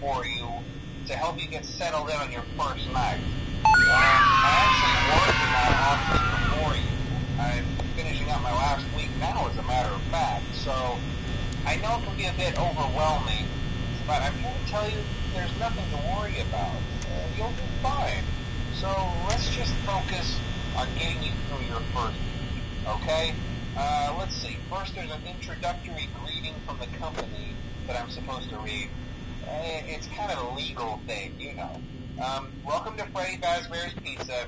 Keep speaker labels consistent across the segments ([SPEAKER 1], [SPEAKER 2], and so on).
[SPEAKER 1] For you to help you get settled in on your first night. I actually worked in that office before you. I'm finishing up my last week now, as a matter of fact, so I know it can be a bit overwhelming, but I'm here to tell you there's nothing to worry about. You'll be fine. So let's just focus on getting you through your first week, okay? Let's see. First, there's an introductory greeting from the company that I'm supposed to read. It's kind of a legal thing, you know. Welcome to Freddy Fazbear's Pizza,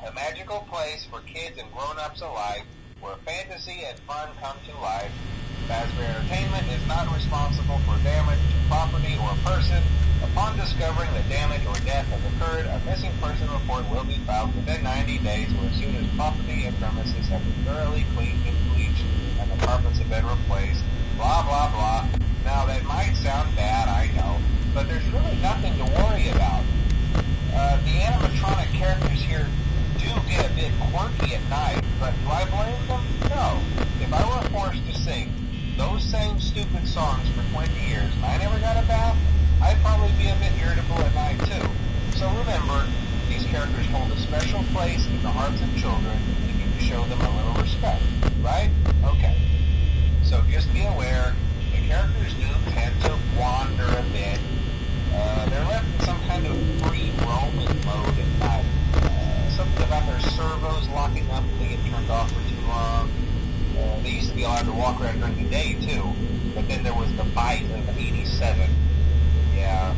[SPEAKER 1] a magical place for kids and grown-ups alike, where fantasy and fun come to life. Fazbear Entertainment is not responsible for damage to property or person. Upon discovering that damage or death has occurred, a missing person report will be filed within 90 days, or as soon as property and premises have been thoroughly cleaned and bleached, and the carpets have been replaced. Blah, blah, blah. Now, that might sound bad, I know, but there's really nothing to worry about. The animatronic characters here do get a bit quirky at night, but do I blame them? No. If I were forced to sing those same stupid songs for 20 years and I never got a bath, I'd probably be a bit irritable at night, too. So remember, these characters hold a special place in the hearts of children, and you need to show them a little respect, right? Okay. So just be aware, the characters do tend to wander a bit. They're left in some kind of free roaming mode at night. Something about their servos locking up if they get turned off for too long. They used to be allowed to walk around during the day, too. But then there was the bite of 87. Yeah.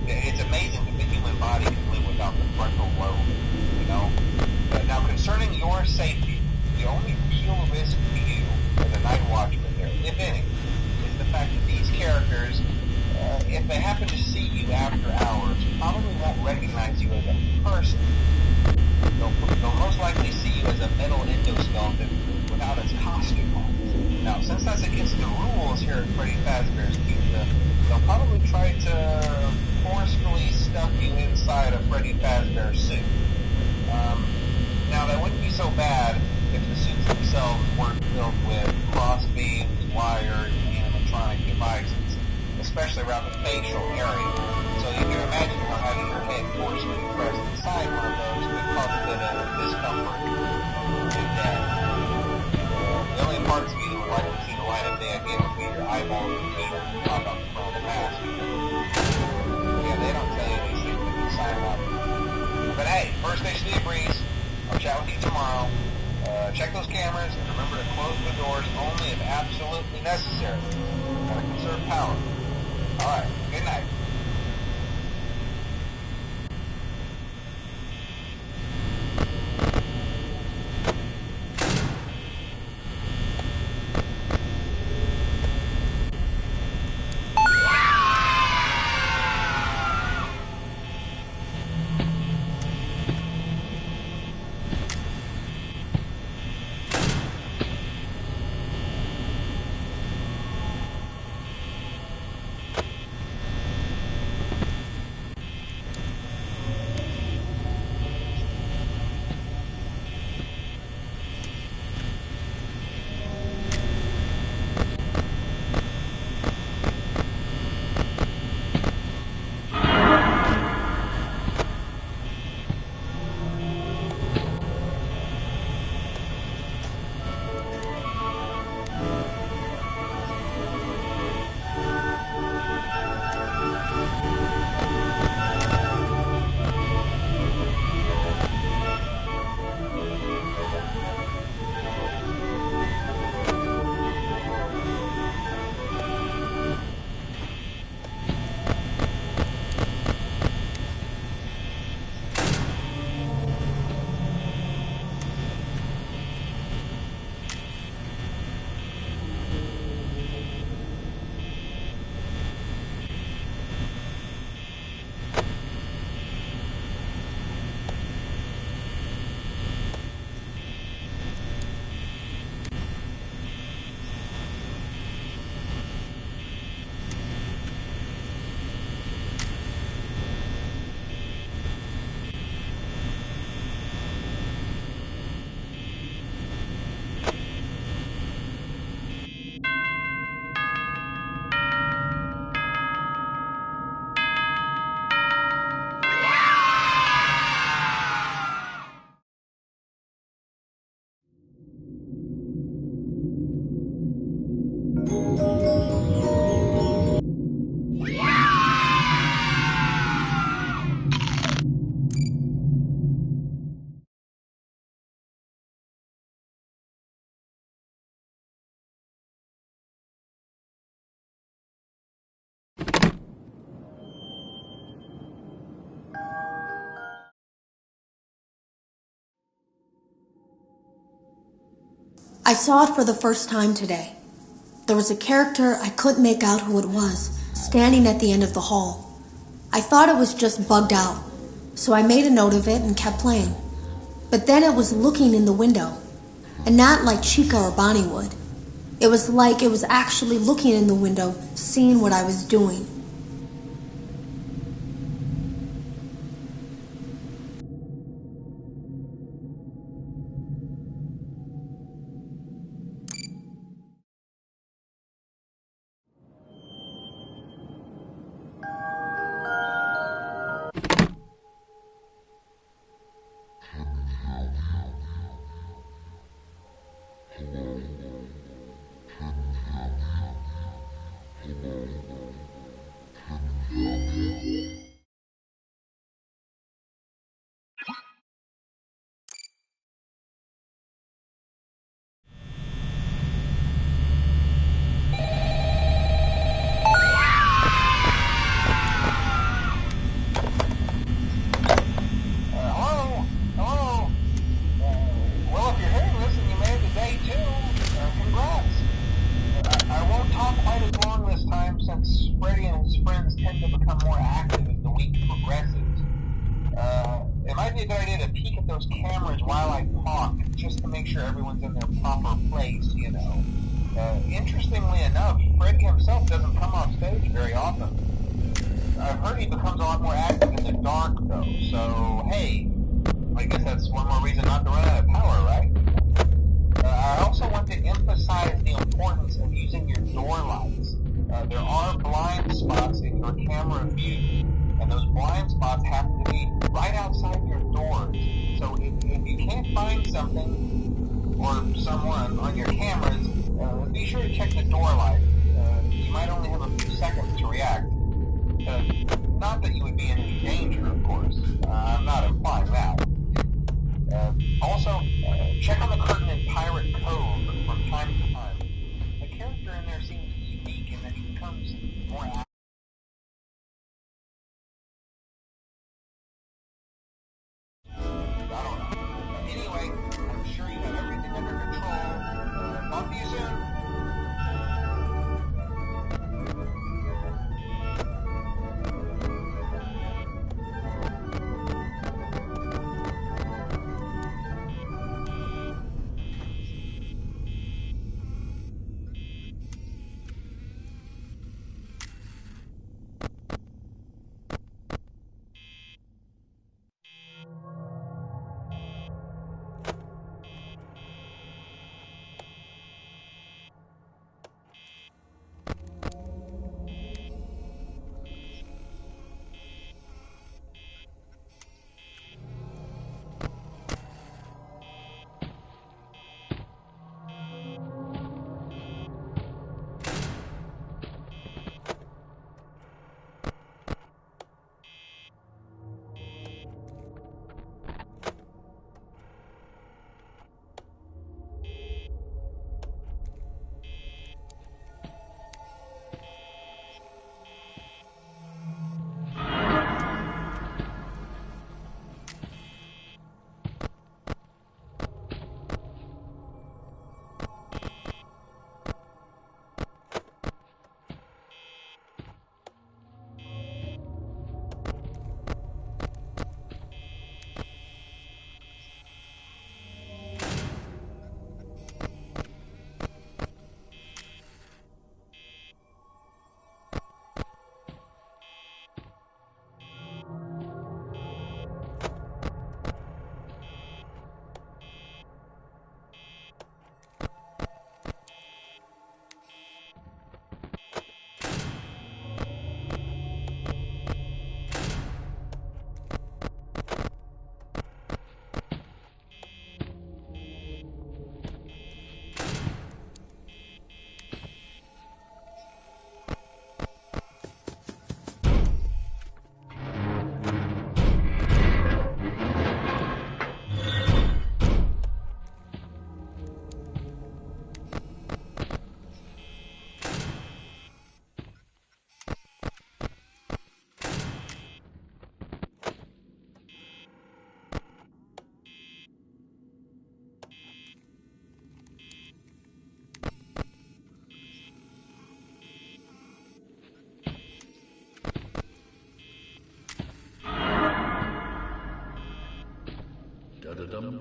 [SPEAKER 1] It's amazing that the human body can live without the frontal lobe, you know? Now, concerning your safety, the only real risk to you as a night watchman here, if any, is the fact that these characters, if they happen to see you after hours, probably won't recognize you as a person. They'll most likely see you as a metal endoskeleton without its costume on. Now, since that's against the rules here at Freddy Fazbear's Pizza, they'll probably try to forcefully stuff you inside a Freddy Fazbear suit. Now, that wouldn't be so bad if the suits themselves weren't filled with crossbeams, wires, and animatronic devices, especially around the facial area. So you can imagine how having your head forcefully pressed inside one of those could cause a bit of discomfort and death. The only parts of you that would like to see the light of day again would be your eyeballs and feet that pop out in front of the mask. Yeah, they don't tell you these things when you sign up. But hey, first station of the breeze. I'll chat with you tomorrow. Check those cameras and remember to close the doors only if absolutely necessary. Gotta conserve power. Alright, good night.
[SPEAKER 2] I saw it for the first time today. There was a character, I couldn't make out who it was, standing at the end of the hall. I thought it was just bugged out, so I made a note of it and kept playing. But then it was looking in the window, and not like Chica or Bonnie would. It was like it was actually looking in the window, seeing what I was doing.
[SPEAKER 1] Cameras while I talk, just to make sure everyone's in their proper place, you know. Interestingly enough, Freddy himself doesn't come off stage very often. I've heard he becomes a lot more active in the dark, though, so hey, I guess that's one more reason not to run out of power, right? I also want to emphasize the importance of using your door lights. There are blind spots in your camera view, and those blind spots have to be right outside your doors. So if you can't find something or someone on your cameras, be sure to check the door light. You might only have a few seconds to react. Not that you would be in any danger, of course. I'm not implying that. Also, check on the curtain in Pirate Cove from time to time. The character in there seems unique in that he becomes more active. I don't know. Anyway, I'm sure you have everything under control. Talk to you soon.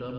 [SPEAKER 1] Hello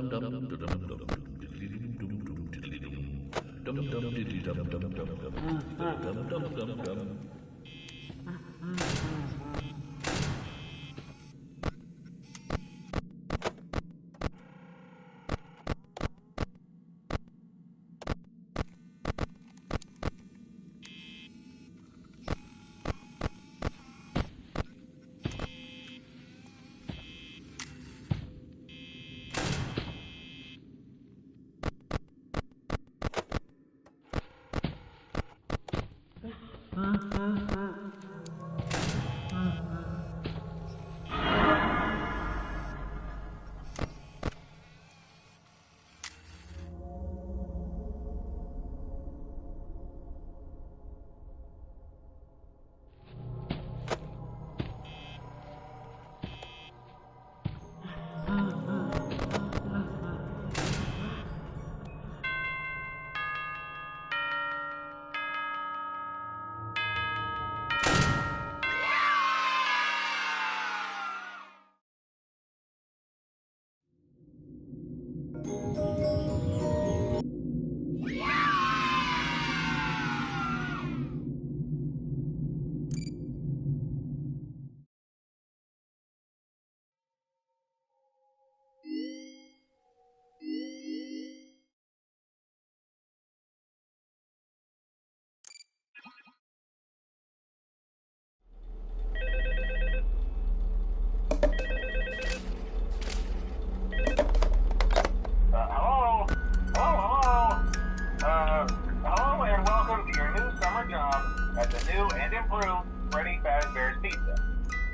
[SPEAKER 1] and welcome to your new summer job at the new and improved Fnaf Vr Pizza.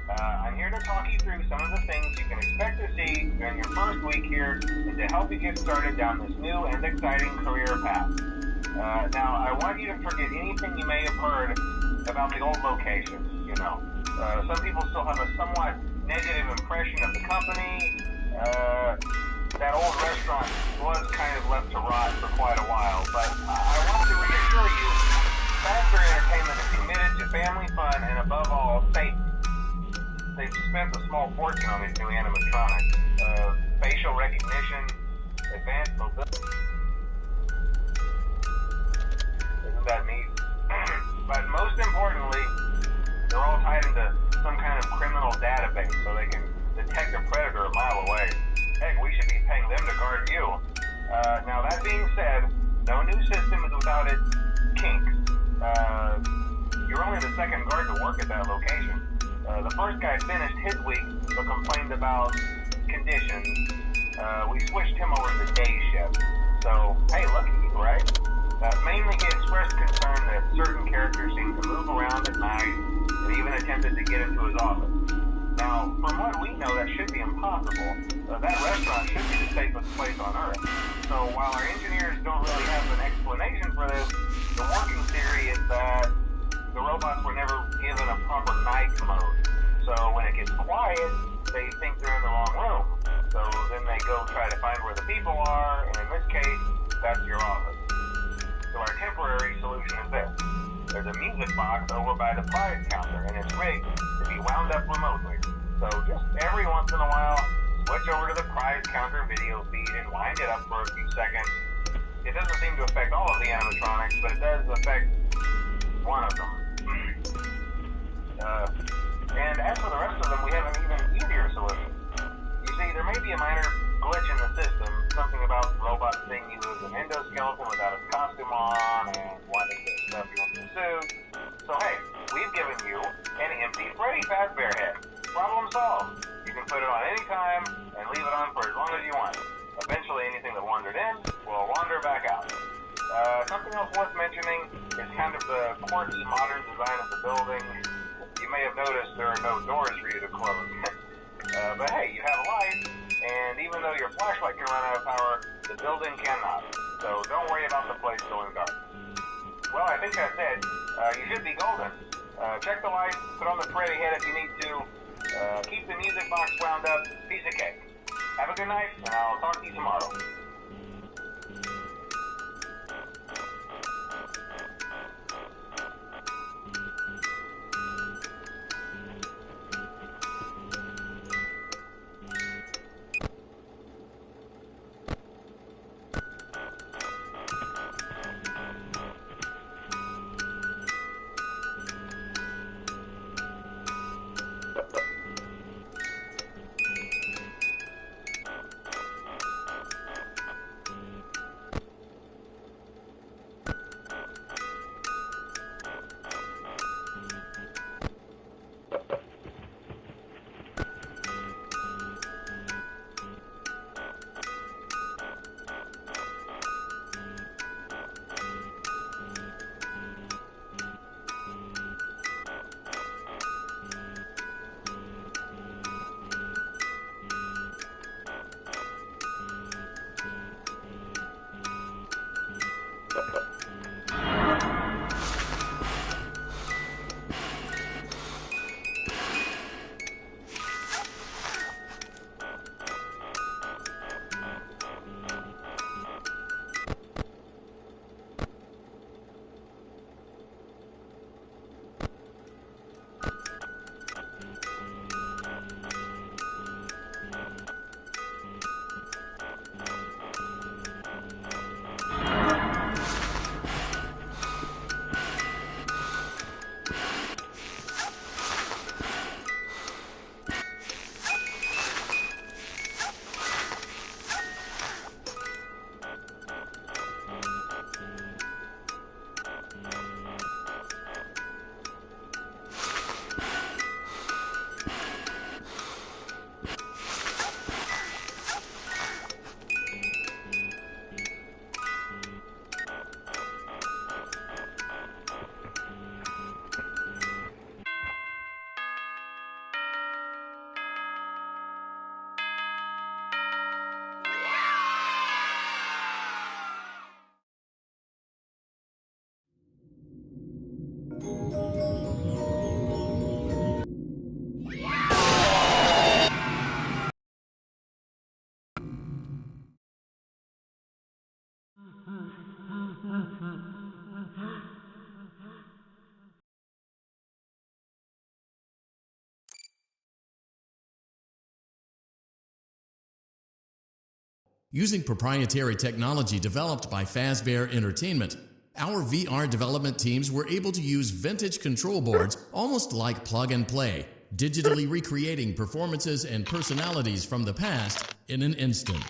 [SPEAKER 1] I'm here to talk you through some of the things you can expect to see during your first week here and to help you get started down this new and exciting career path. Now, I want you to forget anything you may have heard about the old location, you know. Some people still have a somewhat negative impression of the company. That old restaurant was kind of left to rot for quite a while, but I want to reassure you, Fnaf Vr Entertainment is committed to family fun and above all, safety. They've spent a small fortune on these new animatronics. Facial recognition, advanced mobility. Isn't that neat? But most importantly, they're all tied into some kind of criminal database so they can detect a predator a mile away. Heck, we should be paying them to guard you. Now that being said, no new system is without its kinks. You're only the second guard to work at that location. The first guy finished his week but complained about conditions. We switched him over to the day shift. So, hey, lucky, right? Mainly he expressed concern that certain characters seemed to move around at night and even attempted to get into his office. Now, from what we know, that should be impossible. That restaurant should be the safest place on Earth. So while our engineers don't really have an explanation for this, the working theory is that the robots were never given a proper night mode. So when it gets quiet, they think they're in the wrong room. So then they go try to find where the people are, and in this case, that's your office. So our temporary solution is this. There's a music box over by the prize counter, and it's rigged to be wound up remotely. So just every once in a while, switch over to the prize counter video feed and wind it up for a few seconds. It doesn't seem to affect all of the animatronics, but it does affect one of them. And as for the rest of them, we have an even easier solution. You see, there may be a minor glitch in the system, something about robots seeing you as an endoskeleton without his costume on and wanting to stuff you into a suit. So hey, we've given you an empty Fnaf Vr head. Problem solved. You can put it on any time and leave it on for as long as you want. Eventually anything that wandered in will wander back out. Something else worth mentioning is kind of the quirky modern design of the building. You may have noticed there are no doors for you to close. But hey, you have a light, and even though your flashlight can run out of power, the building cannot. So don't worry about the place going dark. Well, I think that's it. You should be golden. Check the lights, put on the Freddy head if you need to. Keep the music box wound up. Piece of cake. Have a good night, and I'll talk to you tomorrow.
[SPEAKER 3] Using proprietary technology developed by Fnaf Vr Entertainment, our VR development teams were able to use vintage control boards almost like plug and play, digitally recreating performances and personalities from the past in an instant.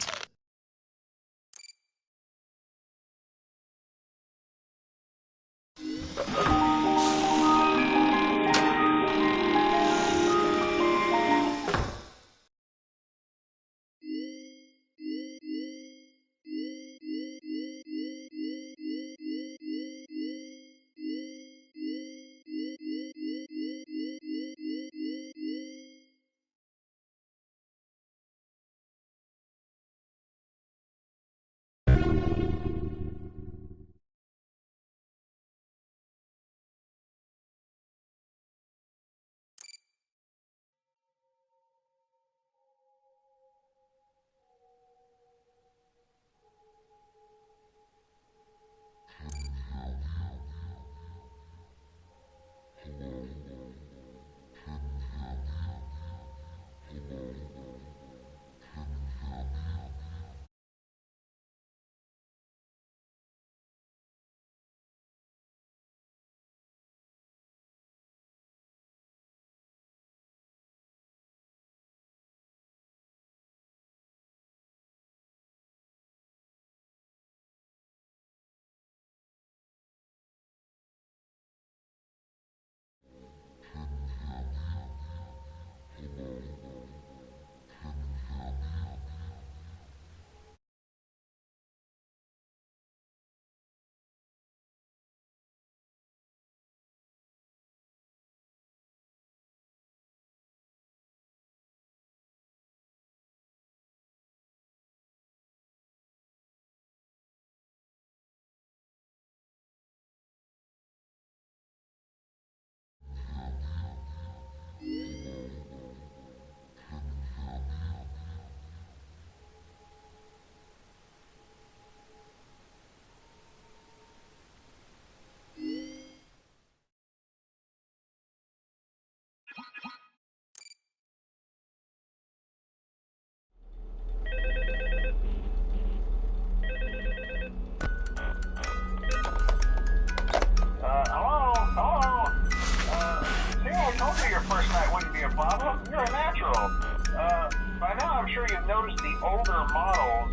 [SPEAKER 1] By now I'm sure you've noticed the older models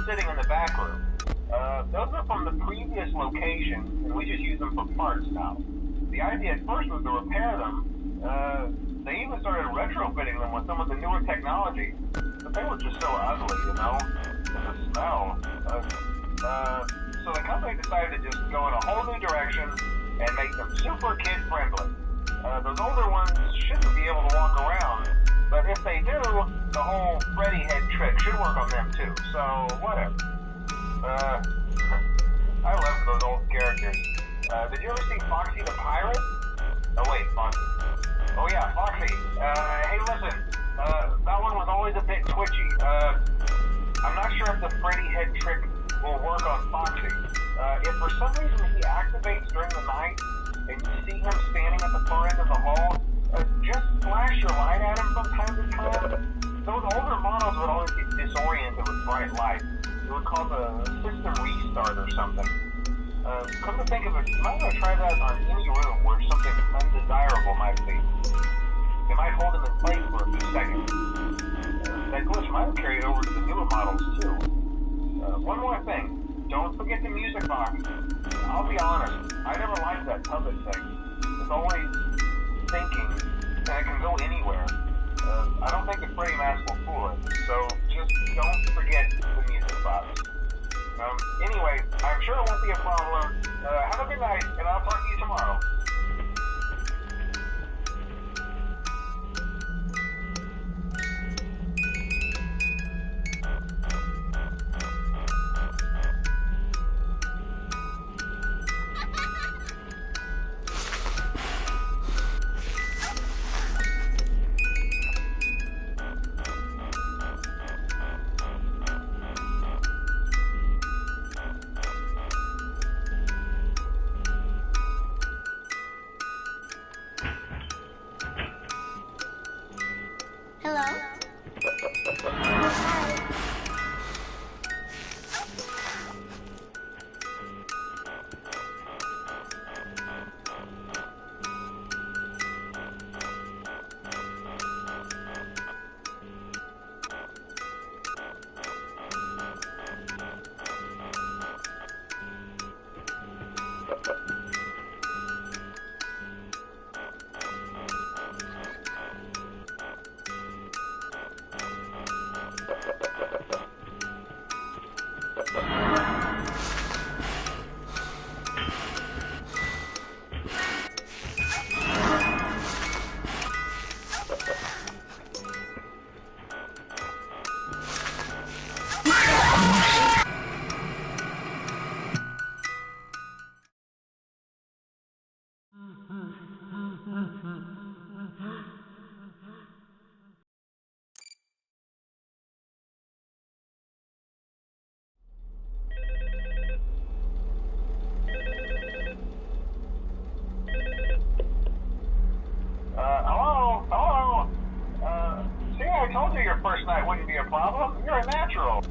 [SPEAKER 1] sitting in the back room. Those are from the previous location, and we just use them for parts now. The idea at first was to repair them. They even started retrofitting them with some of the newer technology, but they were just so ugly, you know? The smell. So the company decided to just go in a whole new direction and make them super kid-friendly. Those older ones shouldn't be able to walk around, but if they do, the whole Freddy head trick should work on them too, so whatever. I love those old characters. Did you ever see Foxy the Pirate? Oh wait, Foxy. Oh yeah, Foxy. Hey listen, that one was always a bit twitchy. I'm not sure if the Freddy head trick will work on Foxy. If for some reason he activates during the night, and you see him standing at the far end of the hall, just flash your light at him from time to time. Those older models would always get disoriented with bright light. It would cause a system restart or something. Come to think of it, you might want to try that on any room where something undesirable might be. It might hold him in place for a few seconds. That glitch might have carried over to the newer models too. One more thing. Don't forget the music box. I'll be honest, I never liked that puppet thing. It's always thinking that it can go anywhere. I don't think the Freddy mask will fool it, so just don't forget the music box. Anyway, I'm sure it won't be a problem. Have a good night, and I'll talk to you tomorrow. problem? You're a natural.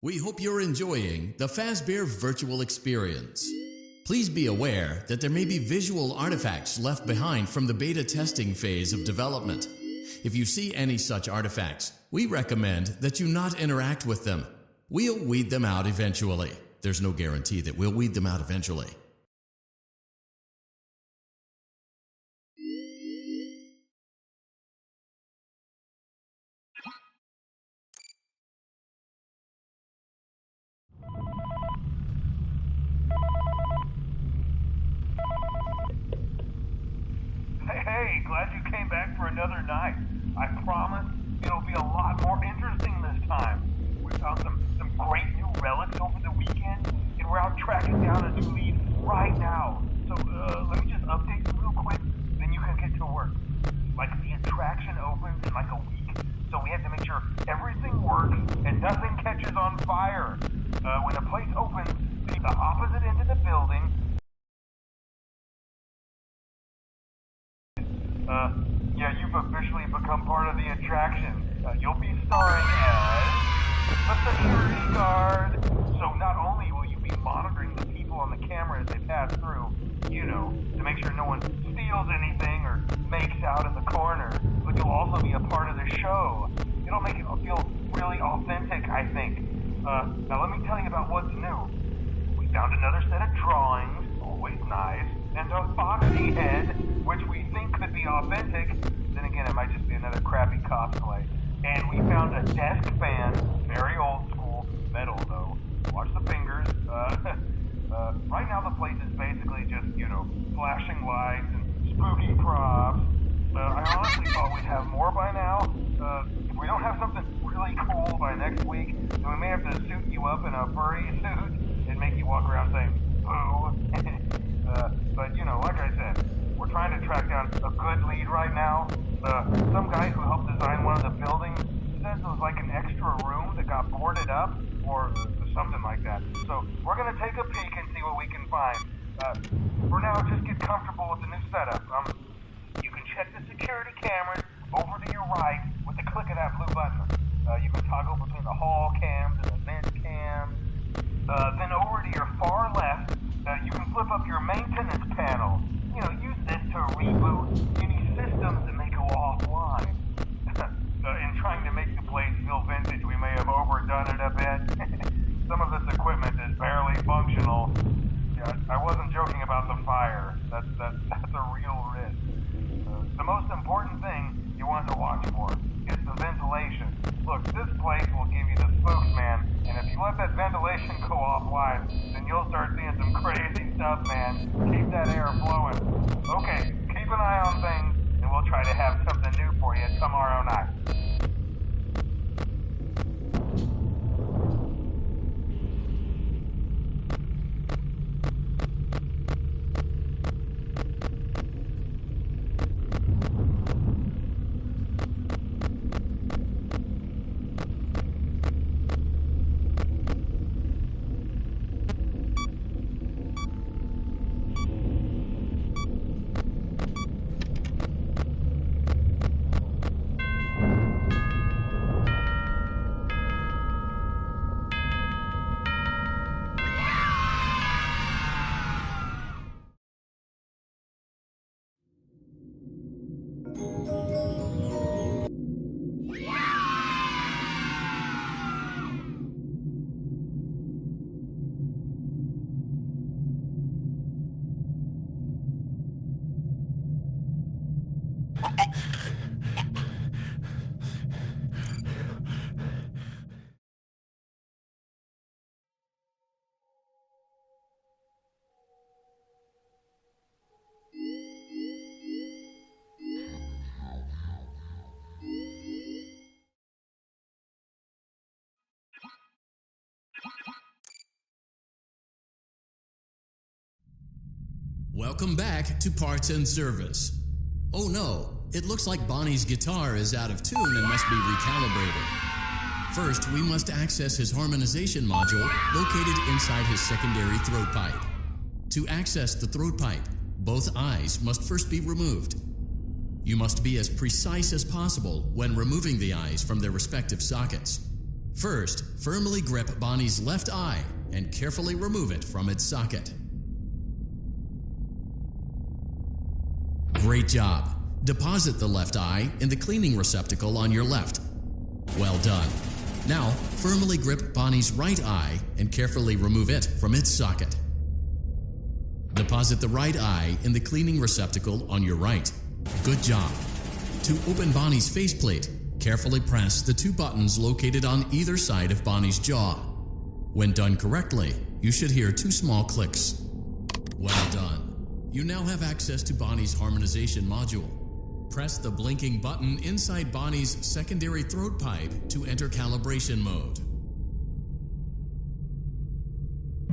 [SPEAKER 3] We hope you're enjoying the Fazbear virtual experience. Please be aware that there may be visual artifacts left behind from the beta testing phase of development. If you see any such artifacts, we recommend that you not interact with them. We'll weed them out eventually. There's no guarantee that we'll weed them out eventually.
[SPEAKER 4] Hey, glad you came back for another night. I promise it'll be a lot more interesting this time. We found some great new relics over the weekend, and we're out tracking down a new lead right now. So let me just update you real quick, then you can get to work. Like, the attraction opens in like a week, so we have to make sure everything works and nothing catches on fire. When the place opens, the opposite end of the building, yeah, you've officially become part of the attraction. You'll be starring as a security guard. So not only will you be monitoring the people on the camera as they pass through, you know, to make sure no one steals anything or makes out in the corner, but you'll also be a part of the show. It'll make it feel really authentic, I think. Now let me tell you about what's new. We found another set of drawings, always nice, and a foxy head, which we think could be authentic. Then again, it might just be another crappy cosplay. And we found a desk fan, very old school, metal though. Watch the fingers. Right now the place is basically just, you know, flashing lights and spooky props. I honestly thought we'd have more by now. If we don't have something really cool by next week, then we may have to suit you up in a furry suit and make you walk around saying, boo. But, you know, like I said, we're trying to track down a good lead right now. Some guy who helped design one of the buildings says it was like an extra room that got boarded up, or something like that. So we're going to take a peek and see what we can find. For now, just get comfortable with the new setup. You can check the security cameras over to your right with the click of that blue button. You can toggle between the hall cams and the vent cams. Then over to your far left, you can flip up your maintenance panel. You know, use this to reboot any systems that may go offline. In trying to make the place feel vintage, we may have overdone it a bit. Some of this equipment is barely functional. Yeah, I wasn't joking about the fire. That's a real risk. The most important thing you want to watch for is the ventilation. Look, this place will give you the spooks, man. And if you let that ventilation go offline, then you'll start seeing some crazy stuff, man. Keep that air flowing. Okay, keep an eye on things, and we'll try to have something new for you tomorrow night.
[SPEAKER 3] Welcome back to Parts and Service. Oh no, it looks like Bonnie's guitar is out of tune and must be recalibrated. First, we must access his harmonization module located inside his secondary throat pipe. To access the throat pipe, both eyes must first be removed. You must be as precise as possible when removing the eyes from their respective sockets. First, firmly grip Bonnie's left eye and carefully remove it from its socket. Great job. Deposit the left eye in the cleaning receptacle on your left. Well done. Now, firmly grip Bonnie's right eye and carefully remove it from its socket. Deposit the right eye in the cleaning receptacle on your right. Good job. To open Bonnie's faceplate, carefully press the two buttons located on either side of Bonnie's jaw. When done correctly, you should hear two small clicks. Well done. You now have access to Bonnie's harmonization module. Press the blinking button inside Bonnie's secondary throat pipe to enter calibration mode.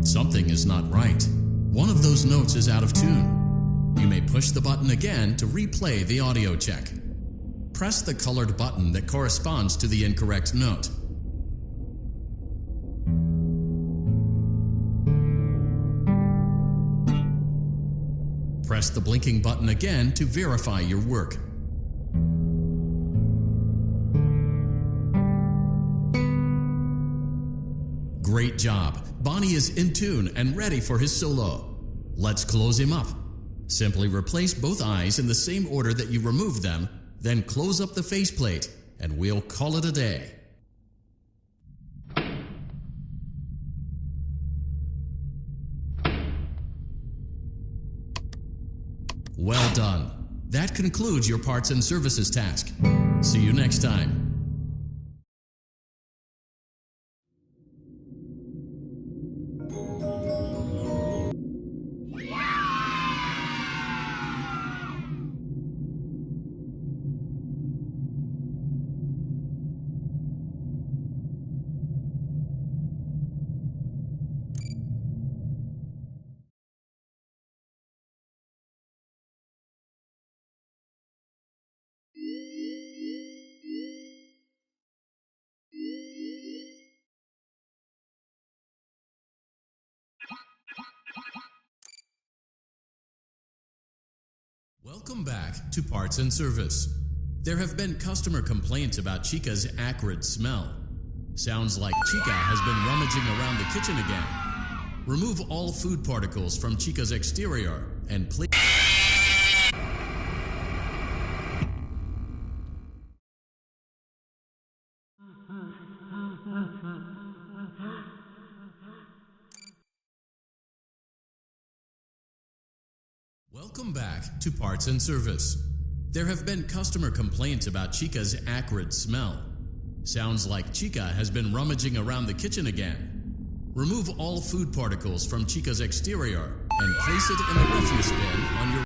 [SPEAKER 3] Something is not right. One of those notes is out of tune. You may push the button again to replay the audio check. Press the colored button that corresponds to the incorrect note. Press the blinking button again to verify your work. Great job. Bonnie is in tune and ready for his solo. Let's close him up. Simply replace both eyes in the same order that you removed them, then close up the faceplate, and we'll call it a day. Well done. That concludes your parts and services task. See you next time. Welcome back to Parts and Service. There have been customer complaints about Chica's acrid smell. Sounds like Chica has been rummaging around the kitchen again. Remove all food particles from Chica's exterior and please... Welcome back to Parts and Service. There have been customer complaints about Chica's acrid smell. Sounds like Chica has been rummaging around the kitchen again. Remove all food particles from Chica's exterior and place it in the refuse bin on your